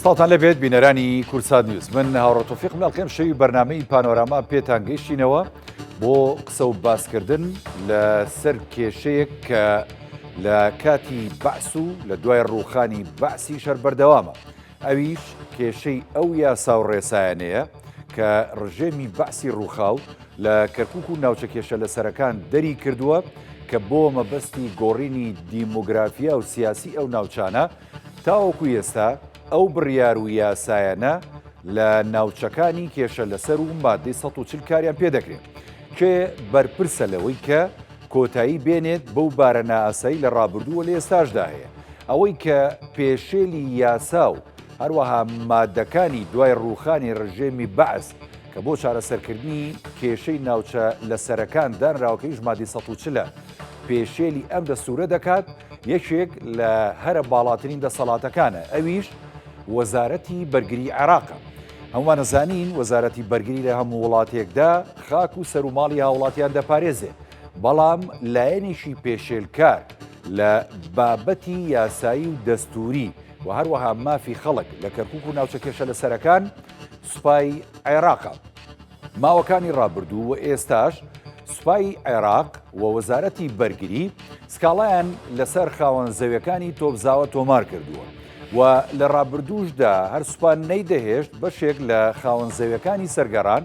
ساڵتان لەبێت بینەرانی کورسان نیوز من هاوڕە تۆفیق ملاڵقێم شەوی بەرنامەی پانۆراما پێتان گەیشتینەوە بۆ قسە و باسکردن لەسەر کێشەیەک کە لە کاتی بەعس و لە دوای ڕووخانی بەعسی شەر بەردەوامە. ئەویش کێشەی ئەو یاسا و ڕێسایانەیە کە ڕژێمی بەعسی ڕووخاو لە کەرکووک و ناوچە کێشە لەسەرەکان دەری کردووە کە بۆ مەبەستی گۆڕینی دیموگرافیا و سیاسی ئەو ناوچانە تاوەکو ئێستا ئەو بڕیار و یاسایەنە لە ناوچەکانی کێشە لەسەر و مادەی 140 کاریان پێدەکرێت کێ بەرپرسە لەوەی کە کۆتایی بێنێت بەو بارەنە ئاسایی لە ڕابردووە لە ئێستاشدا هەیە. ئەوەی کە پێشێلی یاسا و هەروەها مادەکانی دوای ڕووخانی ڕژێمی بەعس کە بۆ چارەسەرکردنی کێشەی ناوچە لەسەرەکان دانراوەکەیش مادەی 140 پێشێلی ئەم دەستوورە دەکات یەکێک لە هەرە باڵاترین دەسەڵاتەکانە. ئەویش وەزارەتی بەرگری عێراقە. هەمومان نەزانین وەزارەتی بەرگری لە هەموو وڵاتێکدا خاک و سەروماڵی هاوڵاتیان دەپارێزێ، بەڵام لایەنێکی پێشێلکار لە بابەتی یاسایی و دەستوری و هەروەها مافی خەڵک لە کەرکووک و ناوچە کێشە لەسەرەکان سوپای عێراقە. ماوەکانی ڕابردوو و ئێستاش سوپای عێراق و وەزارەتی بەرگری سکاڵایان لەسەر خاوەن زەویەکانی تۆبزاوە تۆمار کردووە و لە ڕابردووشدا هەر سوپان نەیدەهێشت بەشێک لە خاوەن زەویەکانی سەرگەڕان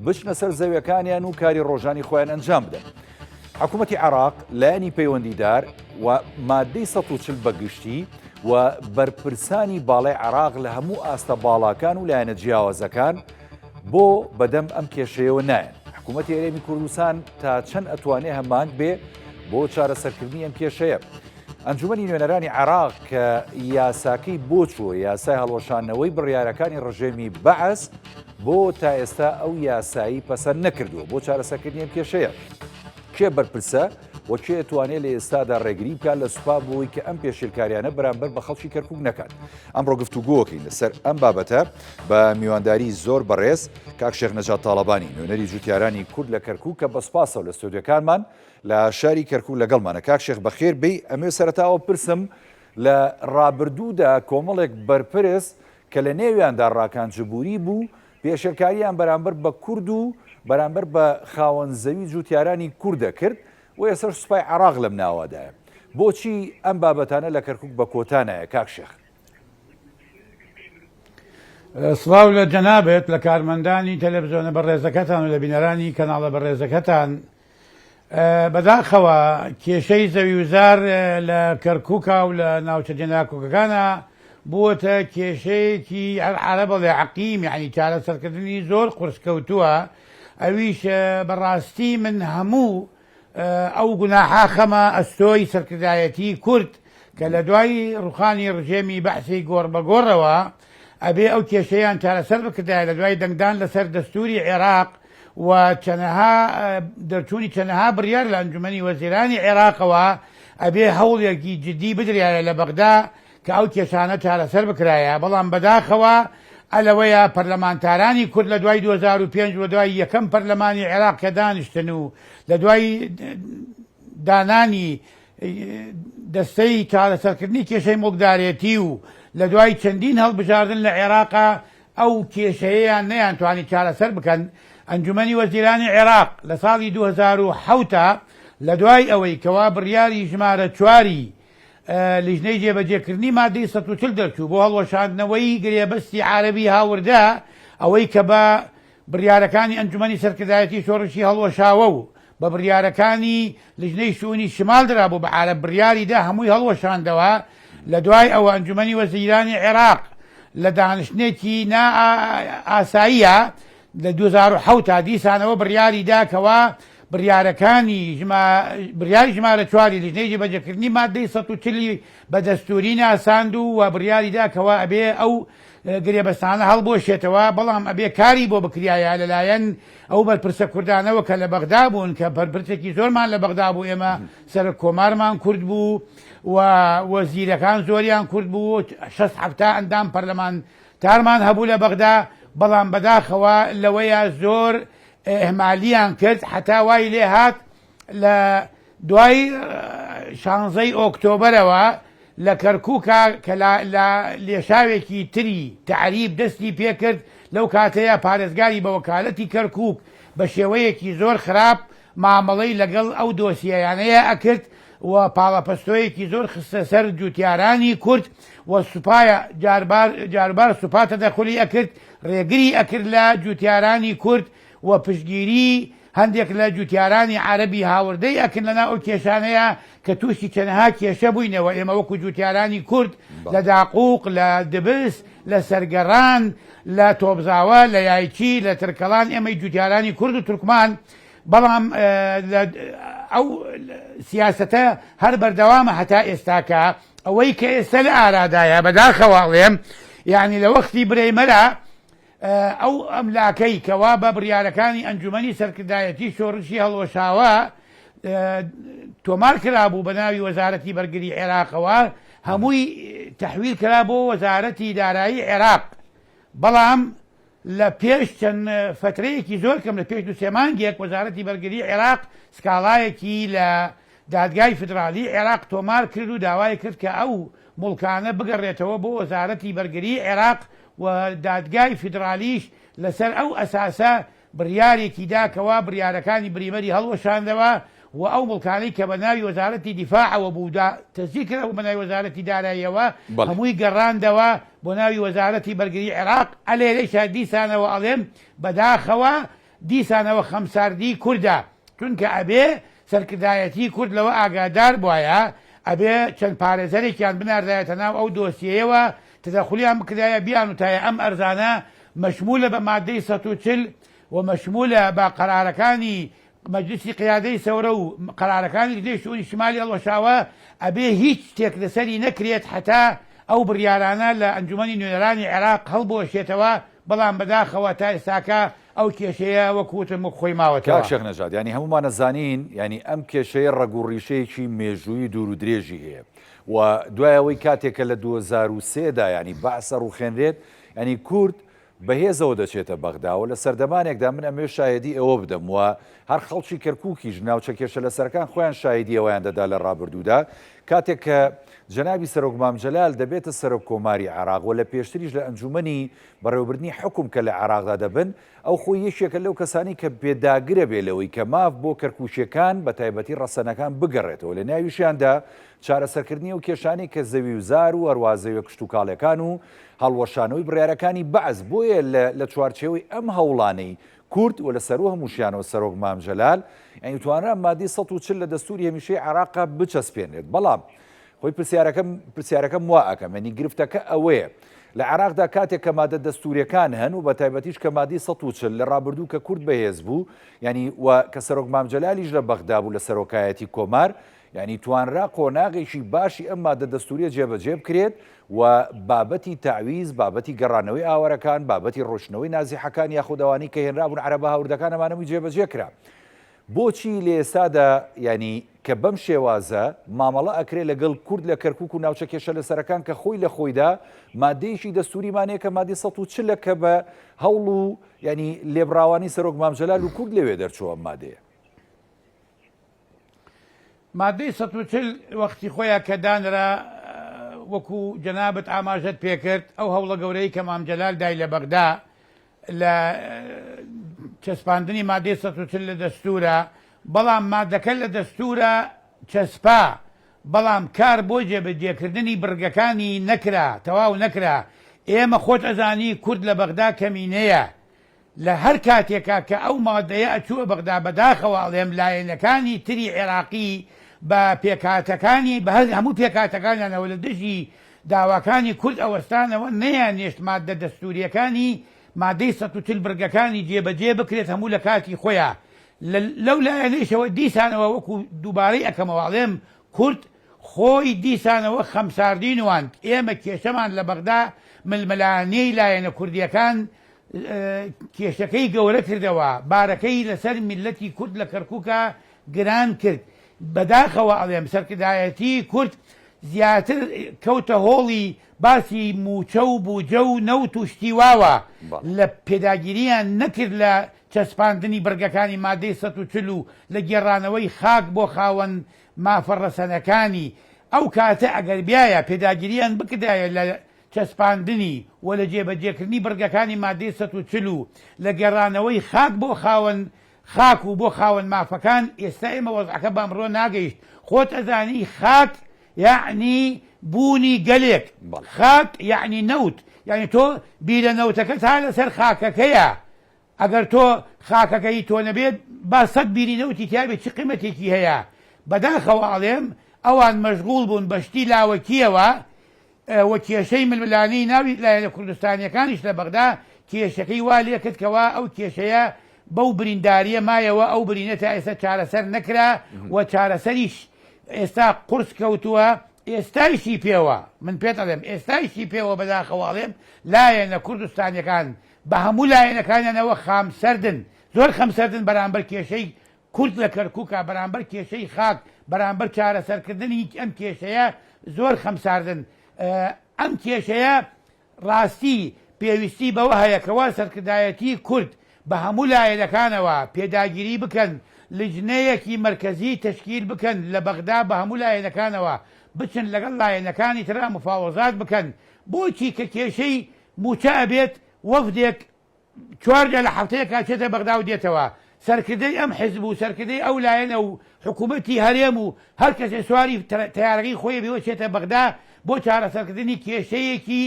بچنە سەر زەویەکانیان و کاری ڕۆژانی خۆیان ئەنجام بدەن. حکوومەتی عێراق لایەنی پەیوەندیدار و مادەی 140 بەگشتی و بەرپرسانی باڵای عێراق لە هەموو ئاستە باڵاکان و لایەنە جیاوازەکان بۆ بەدەم ئەم کێشەیەوە نایەن. حکوومەتی هەرێمی کوردستان تا چەند ئەتوانێ هەمانگ بێ بۆ چارەسەرکردنی ئەم کێشەیە. ئەنجومەنی نوێنەرانی عێراق کە یاساکەی بۆ چووە یاسای هەڵوەشانەوەی بڕیارەکانی ڕژێمی بەعس بۆ تا ئێستا ئەو یاسایی پەسەند نەکردووە بۆ چارەسەرکردنی ئەم کێشەیە. کێ بەرپرسە و کێ ئەتوانێت لە ئێستادا ڕێگری بکات لە سوپا بۆی کە ئەم پێشێلکاریانە بەرامبەر بە خەڵکی کەرکووک نەکات. ئەمڕۆ گفتوگۆکەین لەسەر ئەم بابەتە بە میوانداری زۆر بەڕێز کاک شێخ نەجات تاڵەبانی نوێنەری جوتیارانی کورد لە کەرکووک کە بەسپاسە لە ستۆدیۆکانمان لە شاری کەرکووک لەگەڵمانە. کاک شێخ بەخێر بێ ئەمێ سەرەتاوە پرسم لە ڕابردوودا کۆمەڵێک بەرپرس کە لە نێویاندا ڕاکانجبووری بوو پێشێلکاریان بەرامبەر بە کورد و بەرامبەر بە خاوەن زەوی جوتیارانی کووردە کرد و ئێستا سوپای عێراق لەم ناوادایە. بۆچی ئەم بابەتانە لە کەرکووک بە کۆتانایە کاک شێخ؟ سڵاو لە جەنابێت لە کارمەندانی تەلەڤیزیۆنە بەڕێزەکەتان و لە بینەرانی کەناڵە بەڕێزەکەتان. بەداخەوە کێشەی زەویوزار لە کەرکووکە و لە ناوچە جێناکۆکەکانە بووەتە کێشەیەکی عەرە بەڵێ عەقیم، یعنی چارەسەرکردنی زۆر قورسکەوتووە. ئەویش بەڕاستی من هەموو ئەو گوناحا خەمە ئەستۆی سەرکردایەتی کورد کە لە دوای ڕووخانی ڕژێمی بەعسی گۆڕ بەگۆڕەوە ئەبێ ئەو کێشەیان چارەسەر بکردایە لە دوای دەنگدان لەسەر دەستوری عێراق و چەنەها دەرچوونی چەنەها بڕیار لە ئەنجومەنی وەزیرانی عێراقەوە ئەبێ هەوڵێکی جدی بدرایە لە بەغدا کە ئەو کێشانە چارەسەر بکرایە. بەڵام بەداخەوە ئەلەوەیە پەرلەمانتارانی کورد لە دوای 2005 و دوای یەکەم پەرلەمانی عێراق کە دانیشتن و لە دوای دانانی دەستەی چارەسەرکردنی کێشەی مۆکدارێتی و لە دوای چەندین هەڵبژاردن لە عێراقا ئەو کێشەیەیان نەیانتوانی چارەسەر بکەن. ئەنجومەنی وەزیرانی عێراق لە ساڵی 2007 لە دوای ئەوەی کەوا بڕیاری ژمارە 4 لیژنەی جێبەجێکردنی مادەی 140 دەرچوو بۆ هەڵوەشاندنەوەی گرێبەستی عارەبی هاوردا، ئەوەی کە بە بڕیارەکانی ئەنجومەنی سەرکردایەتی شۆڕشی هەڵوەشاوە و بە بڕیارەکانی لیژنەی شوونی شمال درابوو بە عارەب بڕیاریدا هەمووی هەڵوەشاندەوە. لە دوای ئەوە ئەنجومەنی وەزیرانی عێراق لە دانیشتنێکی ئاساییە لە 2007 دیسانەوە بڕیاری داکەوە بڕیاری ژمارە 4 لیژنەی جێبەجێکردنی مادەی 140 بە دەستوری ناساند و بڕیاری داکەوە ئەبێ ئەو گرێبەستانە هەڵبۆشێتەوە، بەڵام ئەبێ کاری بۆ بکریایە لەلایەن ئەو بەرپرسە کوردانەوە کە لە بەغدا بوون کە بەرپرسێکی زۆرمان لە بەغدا بوو. ئێمە سەر کۆمارمان کورد بوو و وەزیرەکان زۆریان کورد بوو، 6-7 ئەندام پەرلەمانتارمان هەبوو لە بەغدا، بەڵام بەداخەوە لەوەیە زۆر ئێهمالیان کرد حتا وای لێ هات لە دوای 16 ئۆکتۆبەرەوە لە کەرکووکە کە لێشاوێکی تری تعریب دەستی پێکرد لەو کاتەیە پارێزگاری بە وەکالەتی کەرکووک بە شێوەیەکی زۆر خراپ مامەڵەی لەگەڵ ئەو دۆسیەیانەیە ئەکرد و پاڵەپەستۆیەکی زۆر خستە سەر جوتیارانی کورد و سوپایە جاربار سوپاتە دەخۆلی ئەکرد ڕێگری ئەکرد لە جوتیارانی کورد و پشتگیری هەندێک لە جوتیارانی عەرەبی هاوردەی ئەکرد لەنا ئەو کێشانەیە کە تووشی چەندەها کێشە بووینەوە ئێمە وەکو جوتیارانی کورد لە داقووق لە دبس لە سەرگەڕان لە تۆبزاوە لە یایکی لە ترکەڵان ئێمەی جوتیارانی کورد و تورکمان بەڵام ئەو سیاسەتە هەر بەردەوامە هەتا ئێستاکە ئەوەی کە ئێستا لە ئارادایە بەداخەواڵێم یعنی لە وەختی برەیمەرە ئەو ئەملاکەی کەوا بە بڕیارەکانی ئەنجومەنی سەرکردایەتی شۆڕشی هەڵوەشاوە تۆمار کرابوو بە ناوی وەزارەتی بەرگری عێراقەوە هەمووی تەحویل کرا بۆ وەزارەتی دارایی عێراق بەڵام لە پێش چەند فترەیەکی زۆر کەم لە پێش دو سێ مانگێک وەزارەتی بەرگری عێراق سکاڵایەکی لە دادگای فدرالی عێراق تۆمار کرد و داوای کرد کە ئەو مڵکانە بگەڕێتەوە بۆ وەزارەتی بەرگری عێراق و دادگای فدرالیش لەسەر ئەو ئەساسە بڕیارێکی داکەوە بڕیارەکانی بریمەری هەڵوەشاندەوە و ئەو مڵکانەی کە بە ناوی وەزارەتی دیفاعەوە بوودا تەزیع کرا بە ناوی وەزارەتی داراییەوە هەمووی گەڕاندەوە بۆ ناوی وەزارەتی بەرگری عێراق ئەلێرەیشا دیسانەوە ئەڵێم بەداخەوە دیسانەوە خەمساردی کووردە چونکە ئەبێ سەرکردایەتی کورد لەوە ئاگادار بواە ئەبێ چەند پارێزەرێکیان بناردایەتە ناو ئەو دۆسیەوە تدەخلیان بکرایە بیان وتایە ئەم ئەرزانە مەشمولە بە مادەی 140 و مەشمولە بە قەرارەکانی مەجلیسی قیادەی سەورە و قەرارەکانی دێ شوونی شمالی هەڵوەشاوە ئەبێ هیچ شتێک لەسەری نەکرێت حتا ئەو بڕیارانە لە ئەنجومەنی نوێنەرانی عێراق هەڵبۆشێتەوە بەڵام بەداخەوە تا ئێستاکە ئەو کێشەیە وەکوتم خۆی ماوەتەوە شێخ نەژاد ینی هەمومان نەزانین ینی ئەم کێشەیە ڕەگوڕیشەیەکی مێژووی دوور و درێژی هەیە و دوایەوەی کاتێکە لە 2003دا ینی بەعسە ڕوخێنرێت ینی کورد بەهێزەوە دەچێتە بەغدا و لە سەردەمانێکدا من ئەمێ شایەدی ئەوە بدەم و هەر خەڵکی کەرکووکیش ناوچە کێشە لە سەرەکان خۆیان شایەدی ئەویان دەدا لە ڕابردوودا کاتێک کە جەنابی سەرۆک مامجەلال دەبێتە سەرۆک کۆماری عێراق و لە پێشتریش لە ئەنجومەنی بەڕێوەبردننی حکوم کە لە عێراقدا دەبن ئەو خۆی یەکێکە لەو کەسانی کە پێداگرە بێ لەوەی کە ماف بۆ کەرکووشیەکان بە تایبەتی ڕەسەنەکان بگەڕێتەوە لە ناویشیاندا چارەسەرکردنی و کێشانی کە زەوی و زار و هەروازەوی کشت و کاڵەکان و هەڵوەشانەوەی بڕیارەکانی بەعز بۆیە لە چوارچێوەی ئەم هەوڵانەی کورد و لە سەرۆ هەمووشیانەوە سەرۆک مامجەلال ئەنی توانرا مادەی 140 لە دەستوری هەمیشەی عێراقا بچەسپێنێت بەڵام خۆی پرسیارەکەم وا ئەەکەم ینی گرفتەکە ئەوەیە لە عێراقدا کاتێک کە مادە دەستوریەکان هەن و بە تایبەتیش کە مادەی 140 لە ڕابردوو کە کورد بەهێز بوو ینی و کە سەرۆک مامجەلالیش لە بەغدا بوو لە سەرۆکایەتی کۆمار ینی توانرا قۆناغێکی باشی ئەم مادە دەستوریە جێبەجێ بکرێت و بابەتی تعویز بابەتی گەڕانەوەی ئاوەرەکان بابەتی ڕۆشنەوەی نازیحەکان یاخودەوانی کە هێنرابوون عەرەبە هاوردەکان ئەمانەوەی جێبەجێ کرا بۆچی لە ئێستادا ینی کە بەم شێوازە مامەڵە ئەکرێ لەگەڵ کورد لە کەرکووک و ناوچە کێشە لە سەرەکان کە خۆی لە خۆیدا مادەیەکی دەستوریمانەیە کە مادەی 140 کە بە هەوڵ و ینی لێبراوانی سەرۆک مامجەلال و کورد لەوێ دەرچووە مادەیە مادەی 140 وەختی خۆیان کە دانرا وەکو جەنابەت ئاماژەت پێکرد ئەو هەوڵە گەورەی کە مامجەلال دای لە بەغدا لە چەسپاندنی مادەی 140 لە دەستورە بەڵام مادەکە لە دەستورە چەسپا بەڵام کار بۆ جێبەجێکردنی بڕگەکانی نەکرا تەواو نەکرا ئێمە خۆت ئەزانی کورد لە بەغدا کەمینەیە لە هەر کاتێکا کە ئەو مادەیە ئەچووە بەغدا بەداخەوە ئەڵێم لایەنەکانی تری عێراقی بە پێکاتەکانی بە هەموو پێکاتەکانیانەوە لە دژی داواکانی کورد ئەوەستانەوە نەیانێشت مادە دەستوریەکانی مادەی 140 بڕگەکانی جێبەجێ بکرێت هەموو لە کاتی خۆیان لەو لایەنەیشەوە دیسانەوە وەکو دووبارەی ئەەکەمەواڵێم کورد خۆی دیسانەوە خەمساردی نواند ئێمە کێشەمان لە بەغدا ململانەی لایەنە کوردیەکان کێشەکەی گەورە کردەوە بارەکەی لەسەر میلەتی کورد لە کەرکووکە گران کرد بەداخەوە ئەڵێم سەرکردایەتی کورد زیاتر کەوتە هۆڵی باسی موچە و بووجە و نەوت و شتیواوە لە پێداگیریان نەکرد لە چەسپاندنی بڕگەکانی مادەی 140 و لە گێڕانەوەی خاک بۆ خاوەن مافەڕەسەنەکانی ئەو کاتە ئەگەر بیایە پێداگیریان بکدایە لە چەسپاندنی و لە جێبەجێکردنی بڕگەکانی مادەی 140 لە گەڕانەوەی خاک بۆ خاک و بۆ خاوەن مافەکان ئێستا ئێمە وەزعەکە بەمڕۆ ناگەیشت خۆت ئەزانی خاک یعنی بوونی گەلێک خاک یعنی نەوت یعنی تۆ بیرە نەوتەکە تا لەسەر خاکەکەیە ئەگەر تۆ خاکەکەی تۆ نەبێت با 100 بیری نەوتی تیابێت چ قیمەتێکی هەیە بەداخەواڵێم ئەوان مەشغوڵ بوون بەشتی لاوەکیەوە وە کێشەی ململانەی ناوی لایە لە کوردستانیەکانیش لە بەغدا کێشەکەی وا لێکردکەوە ئەو کێشەیە بەو برینداریە مایەوە ئەو برینە تا ئێستا چارەسەر نەکرا و چارەسەریش ئێستا قورس کەوتووە ئێستایشی پێوە من پێت ئەڵێم ئێستایشی پێوە بەداخەواڵێم لایەنە کوردستانیەکان بە هەموو لایەنەکانیانەوە خامسەردن زۆر خەمسەردن بەرامبەر کێشەی کورد لە کەرکووکە بەرامبەر کێشەی خاک بەرامبەر چارەسەرکردنی ئەم کێشەیە زۆر خەمساردن ئەم کێشەیە ڕاستی پێویستی بەوە هەیەکەوە سەرکردایەتی کورد بە هەموو لایەنەکانەوە پێداگیری بکەن لجنەیەکی مرکزی تشکیل بکەن لە بەغدا بە هەموو لایەنەکانەوە بچن لەگەڵ لایەنەکانی ترا مفاوەزات بکەن بۆچی کە کێشەی موچە ئەبێت وەفدێک 4 لە هەفتەیەکە چێتە بەغدا و دێتەوە سەرکردەی ئەم حزب و سەرکردەی ئەو لایەنە و حکوومەتی هەرێم و هەر کەسێ سواری تیارەکەی خۆی بێەوە چێتە بەغدا بۆ چارەسەرکردنی کێشەیەکی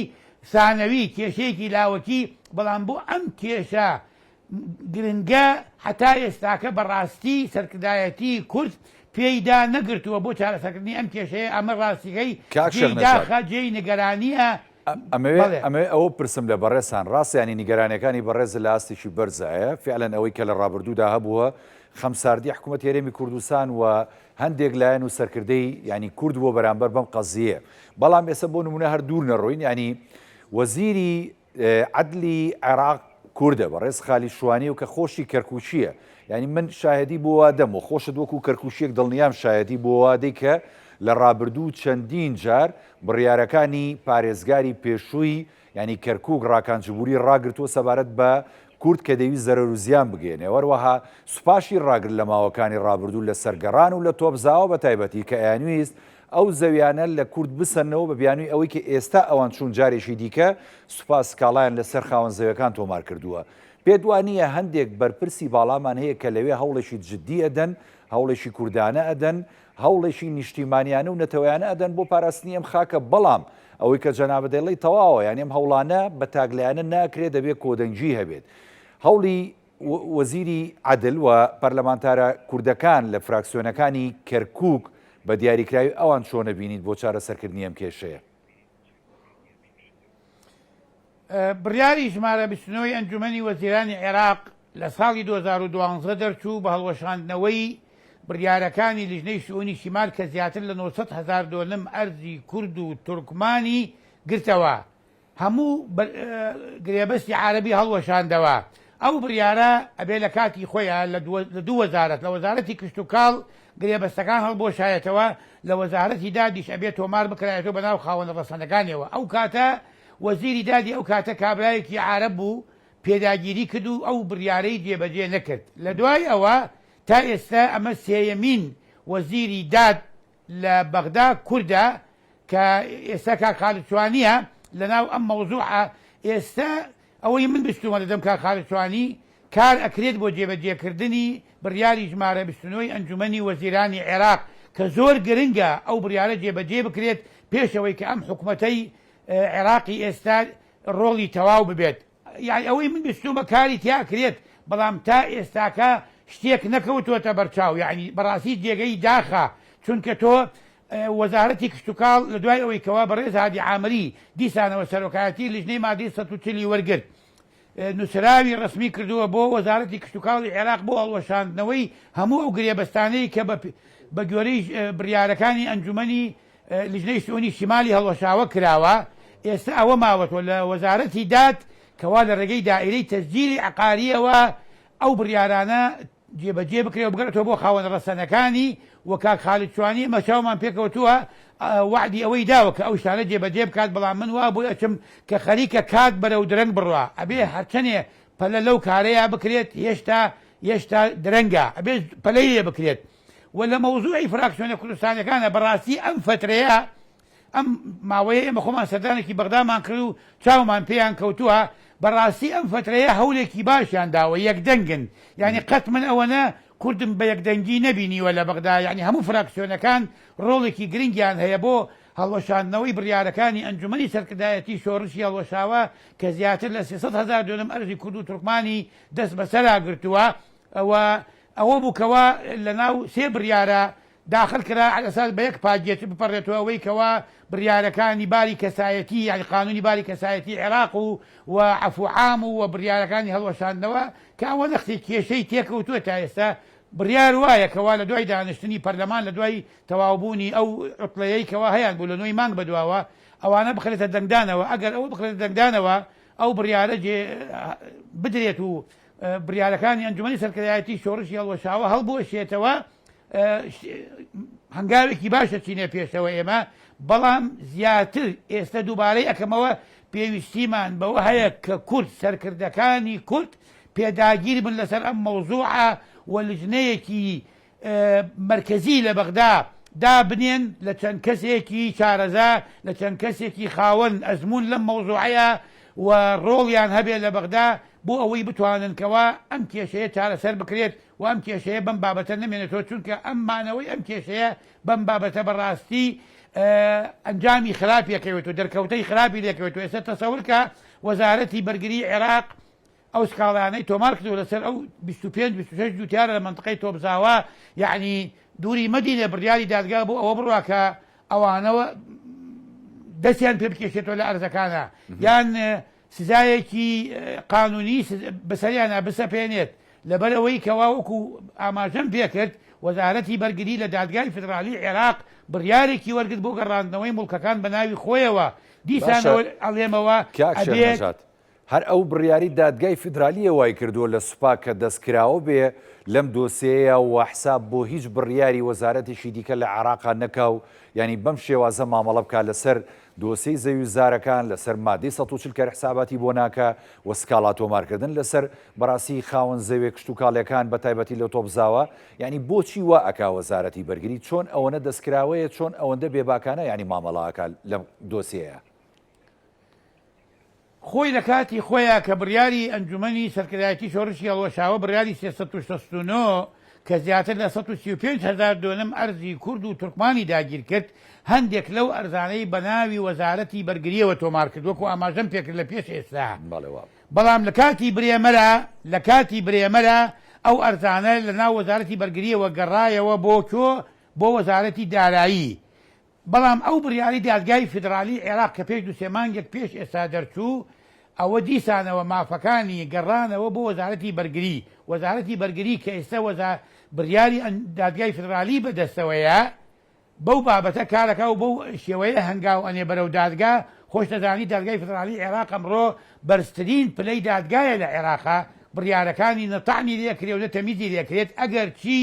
ثانەوی کێشەیەکی لاوەکی بەڵام بۆ ئەم کێشە گرنگە حتا ئێستاکە بەڕاستی سەرکردایەتی کورد پێیدا نەگرتووە بۆ چارەسەرکردنی ئەم کێشەیە ئەمە ڕاستیەکەی جێداخە جێی نگەرانیە ئەمێ ئەوە پرسم لە بەڕێسان ڕاستیانی نیگەرانەکانی بەڕێز لە ئاستێکی بەرزایە فعلەن ئەوەی کە لە ڕابردوودا هەبووە خەمساردی حکوومەت هێرێمی کوردستان و هەندێک لایەن و سەرکردەی ینی کورد بۆ بەرامبەر بەم قەزیە بەڵام ئێستا بۆ نمونە هەر دوور نەڕۆین ینی وەزیری عەدلی عێراق کوردە بەڕێز خالی شوانی و کە خۆشی کەرکووچیە ینی من شایەدی بۆ وا دەم و خۆشت وەکو کەرکووشیەک دڵنیام شایەدی بۆ وادەی کە لە ڕابردوو چەندین جار بڕیارەکانی پارێزگاری پێشووی ینی کەرکووک ڕاکانجبووری ڕاگرتووە سەبارەت بە کورد کە دەویست زەرەر و زیان بگێنێ وەروەها سوپاشی ڕاگرت لە ماوەکانی ڕابردوو لە سەرگەڕان و لە تۆپزاوە بە تایبەتی کە ئەیانویست ئەو زەویانە لە کورد بسەنەوە بە بیانووی ئەوەی کە ئێستا ئەوان چوون جارێکی دیکە سوپاس کاڵایان لەسەر خاوەن زەویەکان تۆمار کردووە پێت وانییە هەندێک بەرپرسی باڵامان هەیە کە لەوێ هەوڵێکی جددی ئەدەن هەوڵێکی کوردانە ئەدەن هەوڵێکی نیشتیمانیانە و نەتەوەیانە ئەدەن بۆ پاراستنی ئەم خاکە بەڵام ئەوەی کە جەنابە دەڵی تەواوە یان ئەم هەوڵانە بە تاگلایانە ناکرێت دەبێت کۆدەنگی هەبێت هەوڵی وەزیری عەدل و پەرلەمانتارە کوردەکان لە فراکسیۆنەکانی کەرکووک بە دیاریکراوی ئەوان چۆنە بینیت بۆ چارەسەرکردنی ئەم کێشەیە بڕیاری ژمارە 29 ئەنجومەنی وەزیرانی عێراق لە ساڵی 2012 دەرچوو بە هەڵوەشاندنەوەی بڕیارەکانی لیژنەی شئونی شیمال کە زیاتر لە 900,000 دۆلم ئەرزی کورد و تورکمانی گرتەوە هەموو گرێبەستی عارەبی هەڵوەشاندەوە ئەو بڕیارە ئەبێ لە کاتی خۆیان لە دوو وەزارەت لە وەزارەتی کشت و کاڵ گرێبەستەکان هەڵبۆشایەتەوە لە وەزارەتی دادیش ئەبێت تۆمار بکرایەوە بەناو خاوەنە ڕەسەنەکانیەوە ئەو کاتە وەزیری دادی ئەو کاتە کابرایەکی عارەب بوو پێداگیری کرد و ئەو بڕیارەی جێبەجێ نەکرد لە دوای ئەوە تا ئێستا ئەمە سێیەمین وەزیری داد لە بەغدا کووردە کە ئێستا کا خاڵدچوانیە لەناو ئەم مەوزوعە ئێستا ئەوەی من بستومە دەدەم کا خاڵدچوانی کار ئەکرێت بۆ جێبەجێکردنی بڕیاری ژمارە 29 ئەنجومەنی وەزیرانی عێراق کە زۆر گرنگە ئەو بڕیارە جێبەجێ بکرێت پێشەوەی کە ئەم حکوومەتەی عێراقی ئێستا ڕۆڵی تەواو ببێت یعنی ئەوەی من بستومە کاری تیاکرێت بەڵام تا ئێستاکە شتێک نەکەوتوەتە بەرچاو یعنی بەڕاستی جێگەی داخە چونکە تۆ وەزارەتی کشت و کاڵ لە دوای ئەوەی کەوا بەڕێز هادی عامری دیسانەوە سەرۆکایەتی لیژنەی مادەی 140 وەرگرت نووسراوی ڕسمی کردووە بۆ وەزارەتی کشت و کاڵی عێراق بۆ هەڵوەشاندنەوەی هەموو ئەو گرێبەستانەی کە بە گوێرەی بڕیارەکانی ئەنجومەنی لیژنەی شئونی شیمالی هەڵوەشاوە کراوە ئێستا ئەوە ماوەتەوە لە وەزارەتی داد کەوا لە ڕێگەی دائیرەی تەسجیلی عەقاریەوە ئەو بڕیارانە جێبەجێ بکرێت بگەڕێتەوە بۆ خاوەن ڕەسەنەکانی و کاک خاڵدچوانی مەچاومان پێکەوتووە وعدی ئەوەی داوە کە ئەو شتانە جێبەجێ بکات بەڵام من وا بۆ ئەچم کە خەریکە کات بەرەو درەنگ بڕوە ئەبێ هەرچەنێ پەلە لەو کارەیە بکرێت هێشتا درەنگە ئەبێ پەلەی لێ بکرێت ولا موضوعی فراکسیۆنە کوردستانەکانە بەڕاستی ئەم فترەیە ئەم ماوەیە ئێمە خۆمان سەردانێکی بەغدامان کرد و چاومان پێیان کەوتووە بەڕاستی ئەم فترەیە هەولێکی باشیان داوە یەکدەنگن یعنی قەت من ئەوەنە کوردم بە یەکدەنگی نەبینیوە لە بەغدا یعنی هەموو فراکسیۆنەکان ڕۆڵێکی گرنگیان هەیە بۆ هەڵوەشاندنەوەی بڕیارەکانی ئەنجومەنی سەرکردایەتی شۆڕشی هەڵوەشاوە کە زیاتر لە 300,000 دۆنم ئەرزی کورد و تورکمانی دەست بەسەرا گرتووە ئەوە بووکەوە لە ناو سێ بڕیارە داخل کرا ئەساس بە یەک پاگێت بپەڕێتەوە ئەوەی کەوا بڕیارەکانی باری کەسایەتی یعنی قانونی باری کەسایەتی عێراق و عەفو عام و بڕیارەکانی هەڵوەشاندنەوە کە ئەوە نەختی کێشەی تێکەوتووە تا ئێستا بڕیار وایە کەوا لە دوای دانیشتنی پەرلەمان لە دوای تەواوبوونی ئەو عوتڵەیەی کەوا هەیەن بوو لە نوێی مانگ بەدواوە ئەوانە بخرێتە دەنگدانەوە ئەگەر ئەوە بخرێتە دەنگدانەوە ئەو بڕیارە بدرێت و بڕیارەکانی ئەنجومەنی سەرکردایەتی شۆڕشی هەڵوەشاوە هەڵبوەشێتەوە هەنگاوێکی باشە چینە پێشەوە ئێمە بەڵام زیاتر ئێستا دووبارەی ئەەکەمەوە پێویستیمان بەوە هەیە کە کورد سەرکردەکانی کورد پێداگیر بن لەسەر ئەم مەوزوعە و لجنەیەکی مرکزی لە بەغدا دابنێن لە چەند کەسێکی چارەزا لە چەند کەسێکی خاوەن ئەزمون لەم مەوزوعەیە و ڕۆڵیان هەبێت لە بەغدا بۆ ئەوەی بتواننکەوە ئەم کێشەیە چارەسەر بکرێت و ئەم کێشەیە بەم بابەتە نمێنێتەوە چونکە ئەم مانەوەی ئەم کێشەیە بەم بابەتە بەڕاستی ئەنجامی خراپیەکەوێت و دەرکەوتەی خراپی لێکەوێت و ئێستا تەسەورکە وەزارەتی بەرگری عێراق ئەو سکاڵانەی تۆمار کردو لەسەر ئەو 25-26 جوتیارە لە منطقەی تۆبزاوە یعنی دووری مەدینە بڕیاری دادگا بۆ ئەوە بڕوا کە ئەوانەوە دەستیان پێ بکێشێتەوە لە ئەرزەکانە یان سزایەکی قانونی بەسەریانە بسەپێنێت لەبەرەوەی کەوا وەکو ئاماژەم پێکرد وەزارەتی بەرگری لە دادگای فدرالی عێراق بڕیارێکی وەرگرت بۆ گەڕاندنەوەی مڵکەکان بە ناوی خۆیەوە دیسانەوە ئەڵێمەوە ئەبێت هەر ئەو بڕیاری دادگای فدرالیە وای کردووە لە سوپا کە دەستکراوە بێ لەم دۆسەیە و حساب بۆ هیچ بڕیاری وەزارەتێکی دیکە لە عێراقا نەکاو ینی بەم شێوازە مامەڵە بکات لەسەر دۆسەی زەوی زارەکان لەسەر مادەی 140 کە حساباتی بۆ ناکە و سکاڵا تۆمارکردن لەسەر بەڕاستی خاوەن زەوێ کشت و کاڵیەکان بە تایبەتی لە تۆبزاوە ینی بۆچی وا ئەکا وەزارەتی بەرگری چۆن ئەوەنە دەستکراوەیە چۆن ئەوەندە بێباکانە ینی مامەڵەکە لەم دۆسیەیە خۆی لە کاتی خۆیان کە بڕیاری ئەنجومەنی سەرکردایەتی شۆڕشی هەڵوەشاوە بڕیاری 369 کە زیاتر لە 135,000 دۆنم ئەرزی کورد و تورکمانی داگیر کرد هەندێک لەو ئەرزانەی بە ناوی وەزارەتی بەرگریەوە تۆمار کردووەکو ئاماژەم پێکرد لە پێش ئێستا بەڵام لە کاتی برێمەرە ئەو ئەرزانە لە ناو وەزارەتی بەرگریەوە گەڕایەوە بۆ وەزارەتی دارایی بەڵام ئەو بڕیاری دادگای فدرالی عێراق کە پێش 2 مانگێک پێش ئێستا دەرچوو ئەوە دیسانەوە مافەکانی گەڕانەوە بۆ وەزارەتی بەرگری کە ئێستا بڕیاری دادگای فدرالی بەدەستەوەیە بەو بابەتە کارەکە و بەو شێوەیە هەنگاو ئەنێ بەرەو دادگا خۆش دەزانی دادگای فدرالی عێراق ئەمڕۆ بەرزترین پلەی دادگایە لە عێراقا بڕیارەکانی نەتەعنی لێکرێت و نەتەمیزی لێکرێت ئەگەر چی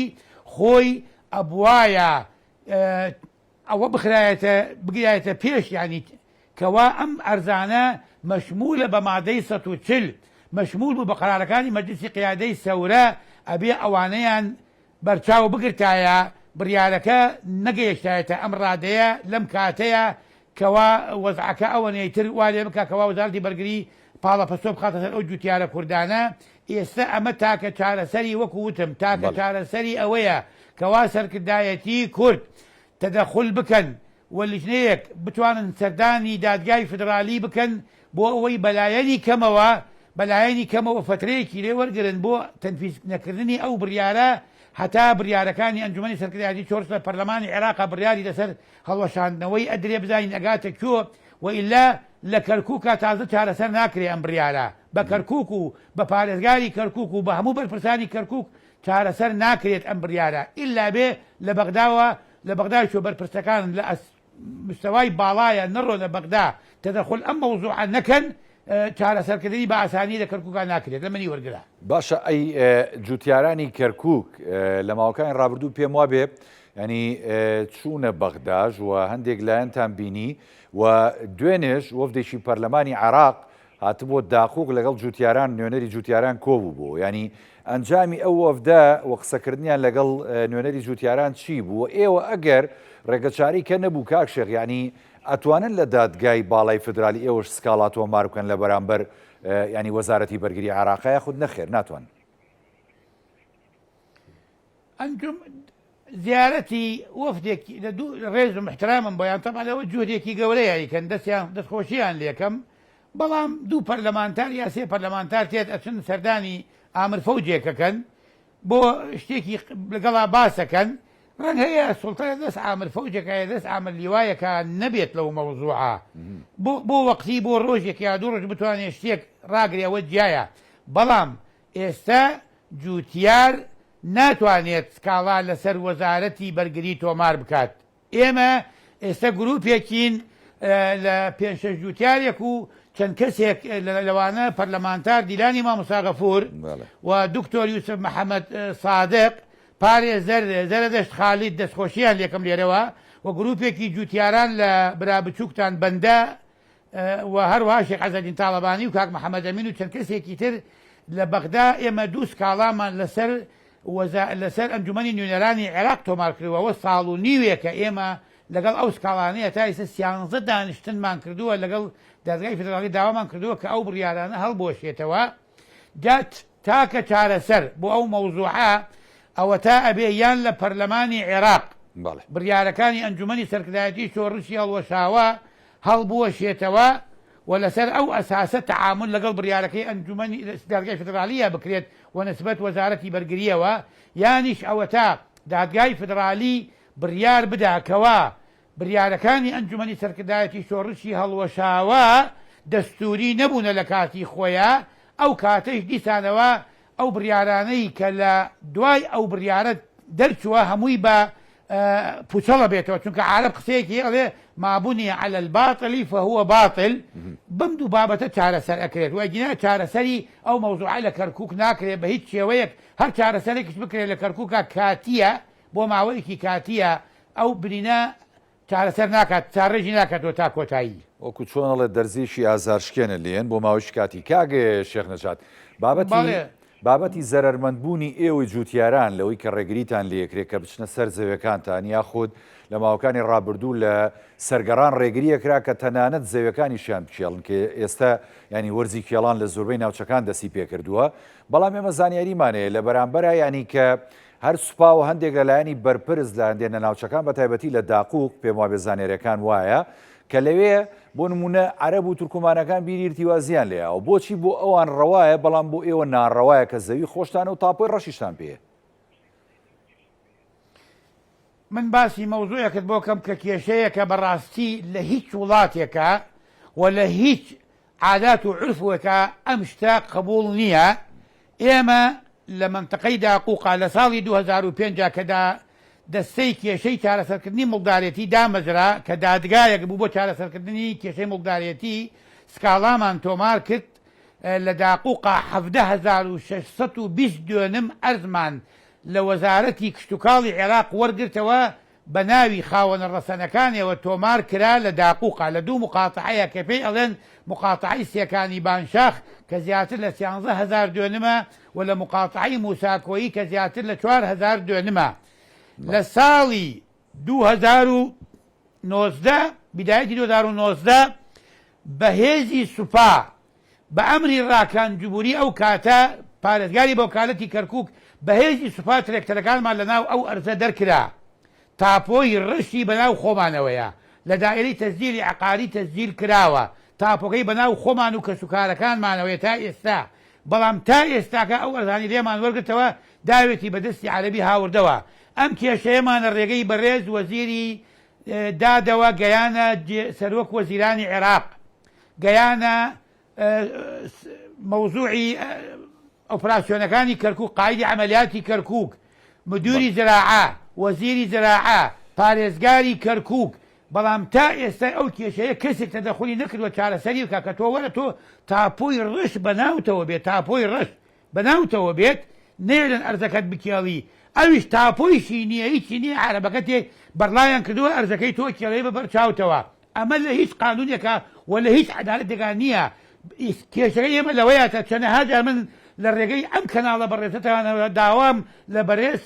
خۆی ئەبوایە ئەوە بگرایەتە پێش ینی کەوا ئەم ئەرزانە مەشمولە بە مادەی 140 مەشمول بوو بە قەرارەکانی مەجلیسی قیادەی سەورە ئەبێ ئەوانەیان بەرچاو بگرتایە بڕیارەکە نەگەیشتایەتە ئەم ڕادەیە لەم کاتەیە کەوا وەزعەکە ئەوەنەیتر وا لێ بکە کەوا وەزارەتی بەرگری پاڵە پەسۆ بخاتە سەر ئەو جوتیارە کوردانە ئێستا ئەمە تاکە چارەسەری وەکو وتم تاکە چارەسەری ئەوەیە کەوا سەرکردایەتی کورد تەدەخل بکەن و لیژنەیەک بتوانن سەردانی دادگای فدرالی بکەن بۆ ئەوەی بەلایەنی کەمەوە فترەیەکی لێ وەرگرن بۆ تەنفیز نەکردنی ئەو بڕیارە هەتا بڕیارەکانی ئەنجومەنی سەرکردایەتی چۆرس لە پەرلەمانی عێراقا بڕیاری لەسەر هەڵوەشاندنەوەی ئەدرێ بزانین ئەگاتە کوێ وئیلا لە کەرکووکە تازە چارەسەر ناکرێ ئەم بڕیارە بە کەرکووک و بە پارێزگاری کەرکووک و بە هەموو بەرپرسانی کەرکووک چارەسەر ناکرێت ئەم بڕیارە ئیلا بێ لە بەغدای شۆ بەرپرسەکان لە مستەوای باڵایە نەڕۆ لە بەغدا تەدەخل ئەم مەوزوعە نەکەن چارەسەرکردنی بە ئاسانی لە کەرکووکان ناکرێت لە منی وەرگرا باشە ئەی جوتیارانی کەرکووک لە ماوەکانی ڕابردوو پێم وا بێ ینی چوونە بەغداژ و هەندێک لایەنتان بینی و دوێنێش وەفدێکی پەرلەمانی عێراق هاتبووە داقوق لەگەڵ جوتیاران نوێنەری جوتیاران کۆبوو بوو ینی ئەنجامی ئەو وەفدا و قسەکردنیان لەگەڵ نوێنەری جوتیاران چی بوو ئێوە ئەگەر ڕێگەچاری کە نەبوو کاکشێغ ینی ئەتوانن لە دادگای باڵای فدرالی ئێوەش سکاڵا تۆمار بکەن لە بەرامبەر ینی وەزارەتی بەرگری عێراقا خود نەخێر ناتوان ئەنجوم زیارەتی وەفدێکی لە دوو ڕێز و محترامم بۆیان تەمان لەوە جوودێکی گەورەیە کەن دەستخۆشییان لێکەم بەڵام دوو پەرلەمانتار یا سێ پەرلەمانتار تێت ئەچن سەردانی ئامر فەوجێکەکەن بۆ شتێکی لەگەڵا باسەکەن ڕەنگ هەیە سوڵتانە دەست ئامر فەوجێکە دەست ئامر لیوایەکە نەبێت لەو مەوزوعە بۆ وەقتی بۆ ڕۆژێک یا دوو ڕۆژ بتوانێت شتێک ڕاگرێەوە جیایە بەڵام ئێستا جوتیار ناتوانێت سکاڵا لەسەر وەزارەتی بەرگری تۆمار بکات ئێمە ئێستا گروپێکین لە پێنج جوتیارێک و چەند کەسێک لەوانە پەرلەمانتار دیلانی مامۆستا غەفور و دکتۆر یوسف محەممەد سادق پارێ زەردەشت خالید دەستخۆشییان لێکم لێرەوە و گروپێکی جوتیاران لە برابچووکتان بەندە و هەروەها شێخ عەزەدین تاڵەبانی و کاک محەممەد ئەمین و چەند کەسێکی تر لە بەغدا ئێمە دوو سکاڵامان لەسەر ئەنجومەنی نوێنەرانی عێراق تۆمار کردوەوە ساڵ و نیوێکە ئێمە لەگەڵ ئەو سکاڵانەیە تا ئێستا 13 دانیشتنمان کردووە لەگەڵ دادگای فدرالی داوامان کردووە کە ئەو بڕیارانە هەڵبۆشێتەوە تاکە چارەسەر بۆ ئەو مەوزوعە ئەوە تا ئەبێ یان لە پەرلەمانی عێراق بڕیارەکانی ئەنجومەنی سەرکردایەتی شۆڕشی هەڵوەشاوە هەڵبوەشێتەوە و لەسەر ئەو ئەساسە تەعامل لەگەڵ بڕیارەکەی ئەنجومەنی دادگای فدرالیە بکرێت و نسبەت وەزارەتی بەرگریەوە یانیش ئەوە تا دادگای فدرالی بڕیار بداکەوە بڕیارەکانی ئەنجومەنی سەرکردایەتی شۆڕشی هەڵوەشاوە دەستوری نەبوونە لە کاتی خۆیان ئەو کاتەش دیسانەوە ئەو بڕیارانەی کە لە دوای ئەو بڕیارە دەرچووە هەمووی بە پوچەڵە بێتەوە چونکە عارب قسەیەکی ئەڵێ مابوونی على الباطل فهو باطل بەم دوو بابەتە چارەسەر ئەکرێت وەگینا چارەسەری ئەو مەوزوعە لە کەرکووک ناکرێت بە هیچ شێوەیەک هەر چارەسەرێکیش بکرێت لە کەرکووکە کاتیە بۆ ماوەیەکی کاتیە ئەو برینە چارەسەر ناکات چارڕێژی ناکاتەوە تا کۆتایی وەکو چۆنەڵێ دەرزیشی ئازارشکێنە لێن بۆ ماوەی کاتی کاگە شێخ نەجات بابەتی زەرمەندبوونی ئێوەی جوتیاران لەوەی کە ڕێگریتان لێکرێت کە بچنە سەر زەویەکانتان یاخود لە ماوەکانی ڕابردوو لە سەرگەڕان ڕێگریەکرا کە تەنانەت زەویەکانیشیان بچێڵن کە ئێستا ینی وەرزی کێڵان لە زۆربەی ناوچەکان دەستی پێکردووە بەڵام ئێمە زانیاریمانەیە لە بەرامبەرە ینی کە هەر سوپا و هەندێک لەلایەنی بەرپرس لە هەندێنە ناوچەکان بە تایبەتی لە داقوق پێم وابێ زانێرەکان وایە کە لەوێ بۆ نمونە عەرەب و تورکمانەکان بیری ارتیوازیان لێیە بۆچی بۆ ئەوان ڕەوایە بەڵام بۆ ئێوە ناڕەوایە کە زەوی خۆشتانە و تاپۆی ڕەشیشتان پێ من باسی مەوزوعەکەت بۆ کەم کە کێشەیەکە بەڕاستی لە هیچ وڵاتێکە و لە هیچ عادات و عرفوەکە ئەم شتە قبول نییە ئێمە لە منتەقەی داقوقا لە ساڵی 2005 کەدا دەستەی کێشەی چارەسەرکردنی مڵدارێتی دامەزرا کە دادگایەک بوو بۆ چارەسەرکردنی کێشەی مڵدارێتی سکاڵامان تۆمار کرد لە داقوقا 17620 دوێنم ئەرزمان لە وەزارەتی کشتتوکاڵی عێراق وەرگرتەوە بە ناوی خاوەنە ڕەسەنەکانیەوە تۆمار کرا لە داقوقا لە دوو مقاتعەیە کە پێی ئەڵێن مقاتعی سێکانی بانشاخ کە زیاتر لە 13000 دوێنمە و لە مقاتعی موساکۆیی کە زیاتر لە 4000 دوێنمە لە ساڵی 2019 بیدایەتی 2019 بەهێزی سوپا بە ئەمری ڕاکان جوبوری ئەو کاتە پارێزگاری بە وکالەتی کەرکووک بەهێزی سوپا ترێکتەرەکانمان لەناو ئەو ئەرزە دەرکرا تاپۆی ڕشتی بەناو خۆمانەوەیە لە دائیرەی تەسجیلی عەقاری تەسجیل کراوە تاپۆکەی بەناو خۆمان و کەسوکارەکانمانەوەیە تا ئێستا بەڵام تا ئێستاکە ئەو ئەرزانی لێمان وەرگرتەوە داوێتی بەدەستی عەرەبی هاوردەوە ئەم کێشەیەمانە ڕێگەی بەڕێز وەزیری دادەوە گەیانە سەرۆک وەزیرانی عێراق گەیانە مەوزوعی ئۆپراسیۆنەکانی کەرکووک قایدی عەمەلیاتی کەرکووک مدیری زراعە وەزیری زراعە پارێزگاری کەرکووک بەڵام تا ئێستا ئەو کێشەیە کەسێک تەدەخولی نەکردووە چارەسەری بکە کە تۆ وەرە تۆ تاپۆی ڕەش بەناوتەوە بێت تاپۆی ڕەش بەناوتەوە بێت نێرن ئەرزەکەت بکێڵی ئەویش تاپۆیشی نییە هیچی نییە عەرەبەکە تێ بەرڵایان کردووە ئەرزەکەی تۆ کێڵەی بەبەر چاوتەوە ئەمە لە هیچ قانونێکە و لە هیچ عەدالەتێکا نییە کێشەکە ئێمە لەوەیە چەنەها جار من لە ڕێگەی ئەم کەناڵە بەڕێزەتەوانەوە داوام لە بەرێز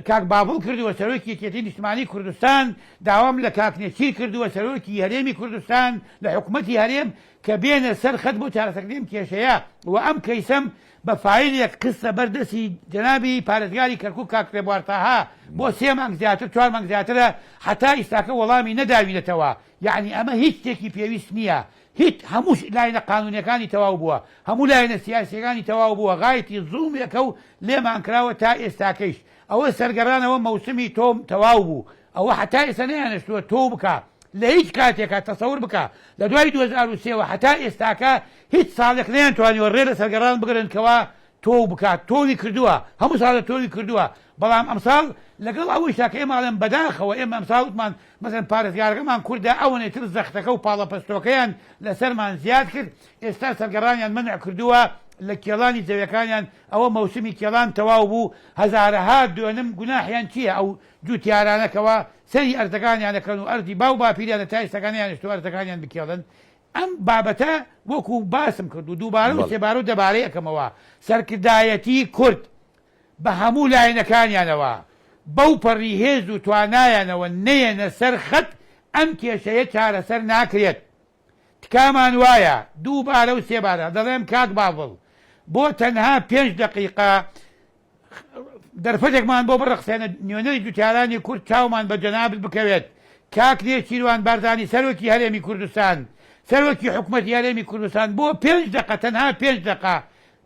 کاک بابڵ کردووە سەرۆکی یەکێتی نیشتمانی کوردستان، داوام لە کاکنێچیر کردووە سەرۆکی هەرێمی کوردستان لە حکوومەتی هەرێم کە بێنە سەر خەت بۆ چارەسەرکردنی کێشەیە و ئەم کەیسەم بە فایلێک قسە بەردەسی جەنابی پارێزگاری کەرکووک کاک ڕێبوارتاها بۆ 3 مانگ زیاتر 4 مانگ زیاترە حتا ئیستاکە وەڵامی نەداوینەتەوە. یعنی ئەمە هیچ شتێکی پێویست نییە، هیچ هەموو لایەنە قانونیەکانی تەواو بووە، هەموو لایەنە سیاسیەکانی تەواو بووە، غایەتی زوڵمێکە و لێمان کراوە تا ئێستاکەیش. ئەوە سەرگەڕانەوە مەوسمی تۆم تەواو بوو، ئەوە حتا ئێستا نەیانشتووە تۆ بکە لە هیچ کاتێکە تەسەور بکە لە دوای 2023 حتا ئێستاکە هیچ ساڵێک نەیانتوانیوە ڕێ لە سەرگەڕان بگرنکەوە تۆ بکات. تۆوی کردووە، هەموو ساڵە تۆوی کردووە، بەڵام ئەمساڵ لەگەڵ ئەوەی شاکە ئێماڵێن بەداخەوە ئێمە ئەمساڵمان مەسەن پارێزگارەکەمان کووردا ئەوەنێتر زەختەکە و پاڵەپەستۆکەیان لەسەرمان زیاد کرد، ئێستا سەرگەڕانیان منع کردووە لە کێڵانی جەویەکانیان. ئەوە مەوسمی کێڵان تەواو بوو، هەزارەها دوێنم گوناحیان چییە؟ ئەو جوتیارانەکەەوە سەری ئەردەکانیانەکەن و ئەردی باو باپیریانە تا ئێستەکانیانشتو ئەردەکانیان بکێڵن. ئەم بابەتە وەکو باسم کرد و دووبارە و سێبارە و دەبارەی ئەەکەمەوە سەرکردایەتی کورد بە هەموو لایەنەکانیانەوە بەو پەڕی هێز و توانایانەوە نەیەنە سەر خەت ئەم کێشەیە چارەسەر ناکرێت. تکامان وایە دووبارە و سێبارە دەڵێم کاک بابڵ بۆ تەنها 5 دقیقا دەرفەتێکمان بۆ بڕەخسێنە نوێنەری جوتیارانی کورد چاومان بە جەنابت بکەوێت. کاک نێچیروان باردانی سەرۆکی هەرێمی کوردستان، سەرۆکی حکوومەتی هەرێمی کوردستان بۆ 5 دقیقە تەنها 5 دقیقا